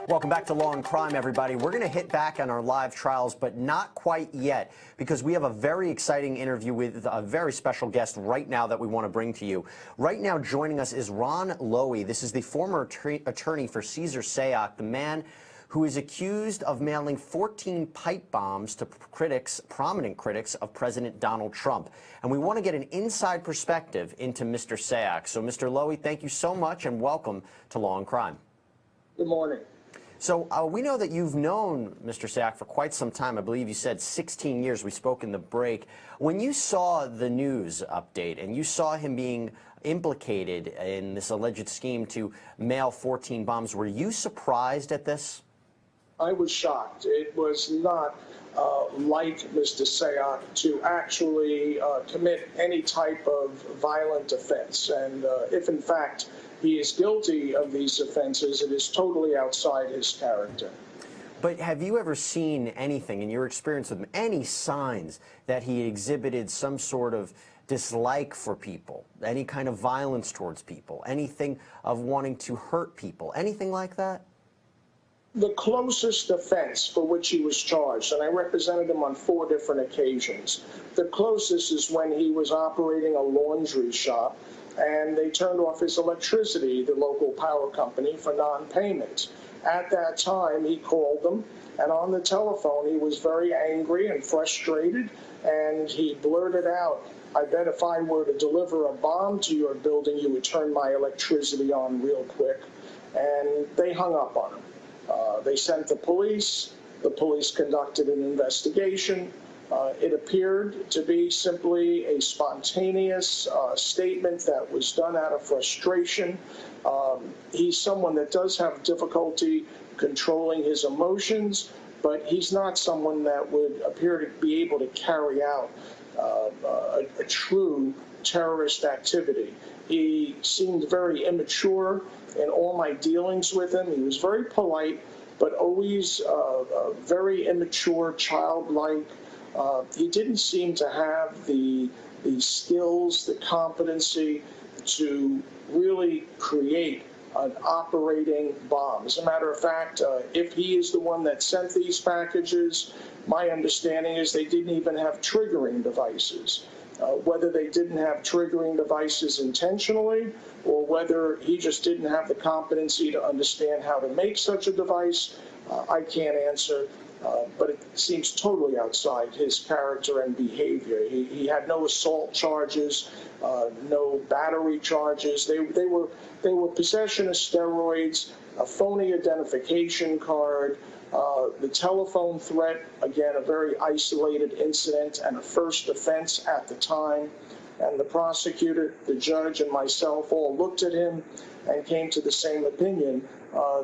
Welcome back to Law and Crime, everybody. We're going to hit back on our live trials, but not quite yet, because we have a very exciting interview with a very special guest right now that we want to bring to you. Right now joining us is Ron Lowy. This is the former attorney for Cesar Sayoc, the man who is accused of mailing 14 pipe bombs to prominent critics of President Donald Trump. And we want to get an inside perspective into Mr. Sayoc. So, Mr. Lowy, thank you so much and welcome to Law and Crime. Good morning. So we know that you've known Mr. Sayoc for quite some time. I believe you said 16 years. We spoke in the break. When you saw the news update and you saw him being implicated in this alleged scheme to mail 14 bombs, were you surprised at this? I was shocked. It was not like Mr. Sayoc to actually commit any type of violent offense. And if, in fact, he is guilty of these offenses, it is totally outside his character. But have you ever seen anything in your experience with him, any signs that he exhibited some sort of dislike for people, any kind of violence towards people, anything of wanting to hurt people, anything like that? The closest offense for which he was charged, and I represented him on 4 different occasions, the closest is when he was operating a laundry shop and they turned off his electricity, the local power company, for non-payment. At that time, he called them, and on the telephone, he was very angry and frustrated, and he blurted out, "I bet if I were to deliver a bomb to your building, you would turn my electricity on real quick." And they hung up on him. They sent the police. The police conducted an investigation. It appeared to be simply a spontaneous statement that was done out of frustration. He's someone that does have difficulty controlling his emotions, but he's not someone that would appear to be able to carry out a true terrorist activity. He seemed very immature in all my dealings with him. He was very polite, but always very immature, childlike. He didn't seem to have the skills, the competency to really create an operating bomb. As a matter of fact, if he is the one that sent these packages, my understanding is they didn't even have triggering devices. Whether they didn't have triggering devices intentionally or whether he just didn't have the competency to understand how to make such a device, I can't answer. But it seems totally outside his character and behavior. He had no assault charges, no battery charges. They were possession of steroids, a phony identification card, the telephone threat, again, a very isolated incident and a first offense at the time. And the prosecutor, the judge, and myself all looked at him and came to the same opinion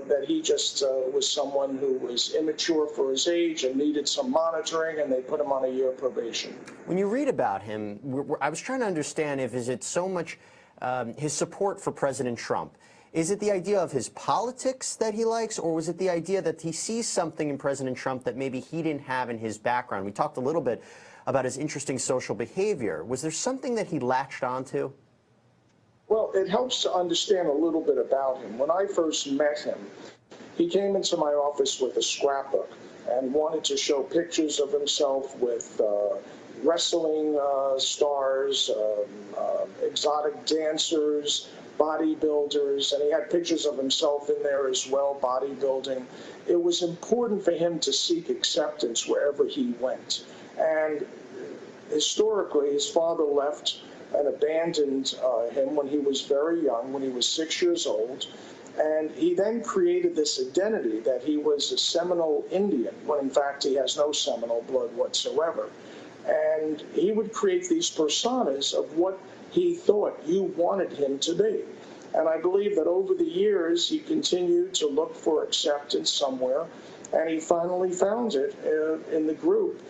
that he just was someone who was immature for his age and needed some monitoring, and they put him on a year probation. When you read about him, I was trying to understand if is it so much his support for President Trump. Is it the idea of his politics that he likes, or was it the idea that he sees something in President Trump that maybe he didn't have in his background? We talked a little bit about his interesting social behavior. Was there something that he latched onto? Well, it helps to understand a little bit about him. When I first met him, he came into my office with a scrapbook and wanted to show pictures of himself with wrestling stars, exotic dancers, bodybuilders, and he had pictures of himself in there as well, bodybuilding. It was important for him to seek acceptance wherever he went. And historically, his father left and abandoned him when he was very young, when he was 6 years old. And he then created this identity that he was a Seminole Indian, when in fact he has no Seminole blood whatsoever. And he would create these personas of what he thought you wanted him to be. And I believe that over the years, he continued to look for acceptance somewhere, and he finally found it in the group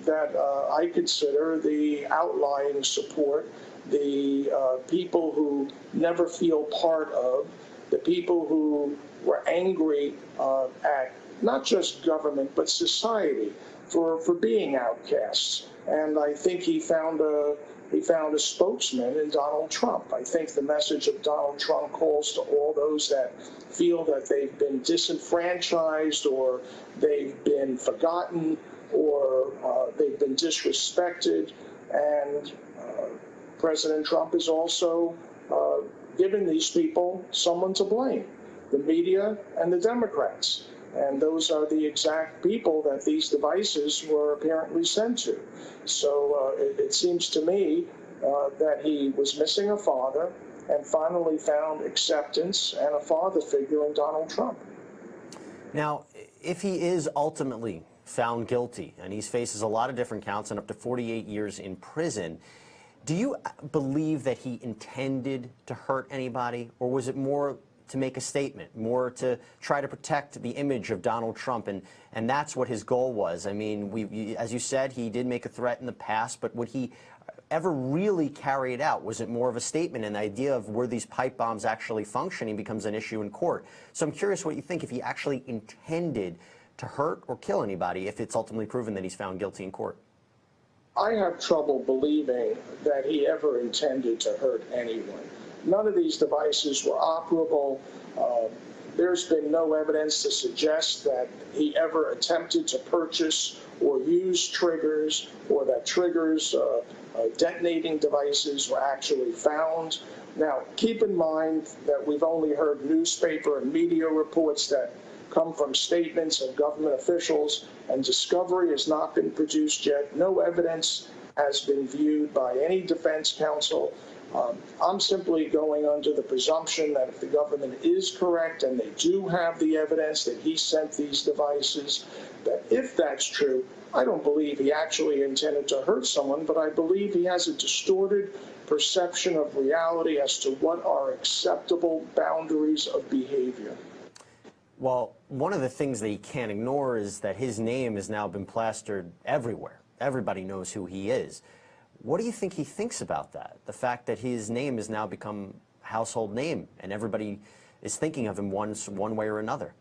that I consider the outlying support, the people who never feel part of, the people who were angry at not just government, but society for being outcasts. And I think he found a he found a spokesman in Donald Trump. I think the message of Donald Trump calls to all those that feel that they've been disenfranchised or they've been forgotten or they've been disrespected. And President Trump is also giving these people someone to blame, the media and the Democrats. And those are the exact people that these devices were apparently sent to. So it seems to me that he was missing a father and finally found acceptance and a father figure in Donald Trump. Now, if he is ultimately found guilty, and he faces a lot of different counts and up to 48 years in prison, do you believe that he intended to hurt anybody, or was it more to make a statement, more to try to protect the image of Donald Trump, and that's what his goal was? I mean, as you said, he did make a threat in the past, but would he ever really carry it out? Was it more of a statement, and the idea of were these pipe bombs actually functioning becomes an issue in court? So I'm curious what you think, if he actually intended to hurt or kill anybody, if it's ultimately proven that he's found guilty in court. I have trouble believing that he ever intended to hurt anyone. None of these devices were operable. There's been no evidence to suggest that he ever attempted to purchase or use triggers, or that triggers, detonating devices were actually found. Now, keep in mind that we've only heard newspaper and media reports that come from statements of government officials, and discovery has not been produced yet. No evidence has been viewed by any defense counsel. I'm simply going under the presumption that if the government is correct and they do have the evidence that he sent these devices, that if that's true, I don't believe he actually intended to hurt someone, but I believe he has a distorted perception of reality as to what are acceptable boundaries of behavior. Well, one of the things that he can't ignore is that his name has now been plastered everywhere. Everybody knows who he is. What do you think he thinks about that? The fact that his name has now become a household name and everybody is thinking of him one way or another.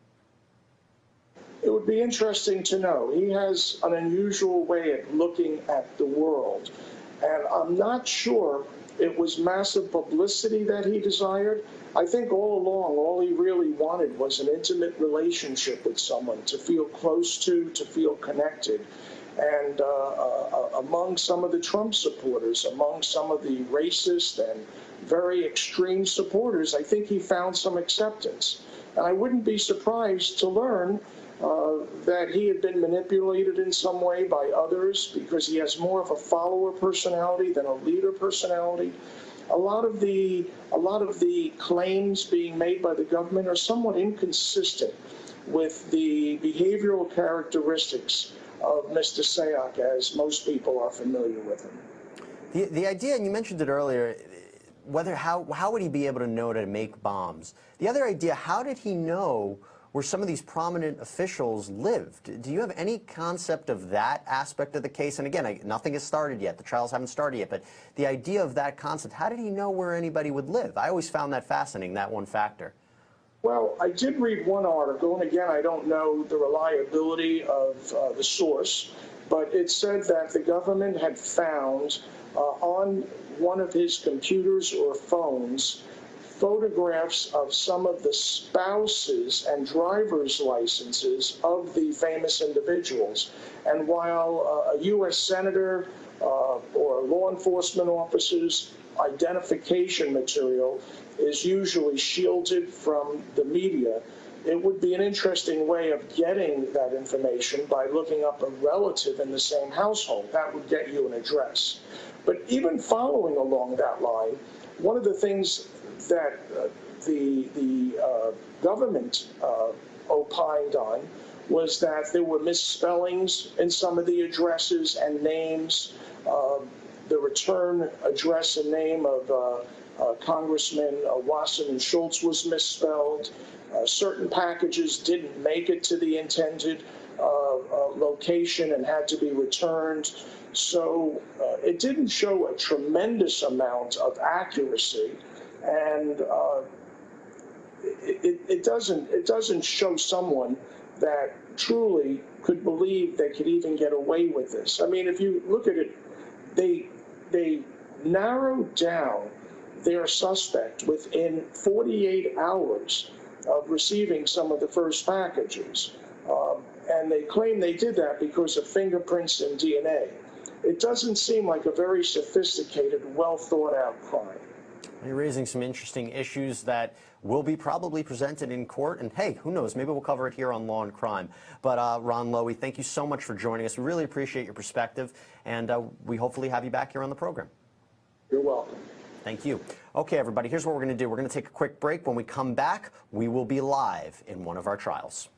It would be interesting to know. He has an unusual way of looking at the world, and I'm not sure it was massive publicity that he desired. I think all along, all he really wanted was an intimate relationship with someone, to feel close to feel connected. And among some of the Trump supporters, among some of the racist and very extreme supporters, I think he found some acceptance. And I wouldn't be surprised to learn that he had been manipulated in some way by others, because he has more of a follower personality than a leader personality. A lot of the claims being made by the government are somewhat inconsistent with the behavioral characteristics of Mr. Sayoc, as most people are familiar with him. The idea, and you mentioned it earlier, how would he be able to know to make bombs? The other idea, how did he know where some of these prominent officials lived? Do you have any concept of that aspect of the case? And again, nothing has started yet. The trials haven't started yet. But the idea of that concept, how did he know where anybody would live? I always found that fascinating, that one factor. Well, I did read one article, and again, I don't know the reliability of the source, but it said that the government had found on one of his computers or phones photographs of some of the spouses and driver's licenses of the famous individuals. And while a U.S. senator or law enforcement officer's identification material is usually shielded from the media, it would be an interesting way of getting that information by looking up a relative in the same household. That would get you an address. But even following along that line, one of the things that the government opined on was that there were misspellings in some of the addresses and names. The return address and name of Congressman Wasson and Schultz was misspelled. Certain packages didn't make it to the intended location and had to be returned. So it didn't show a tremendous amount of accuracy, and it doesn't show someone that truly could believe they could even get away with this. I mean, if you look at it, they narrowed down their suspect within 48 hours of receiving some of the first packages. And they claim they did that because of fingerprints and DNA. It doesn't seem like a very sophisticated, well-thought-out crime. You're raising some interesting issues that will be probably presented in court. And hey, who knows, maybe we'll cover it here on Law and Crime. But Ron Lowy, thank you so much for joining us. We really appreciate your perspective, and we hopefully have you back here on the program. You're welcome. Thank you. Okay, everybody, here's what we're going to do. We're going to take a quick break. When we come back, we will be live in one of our trials.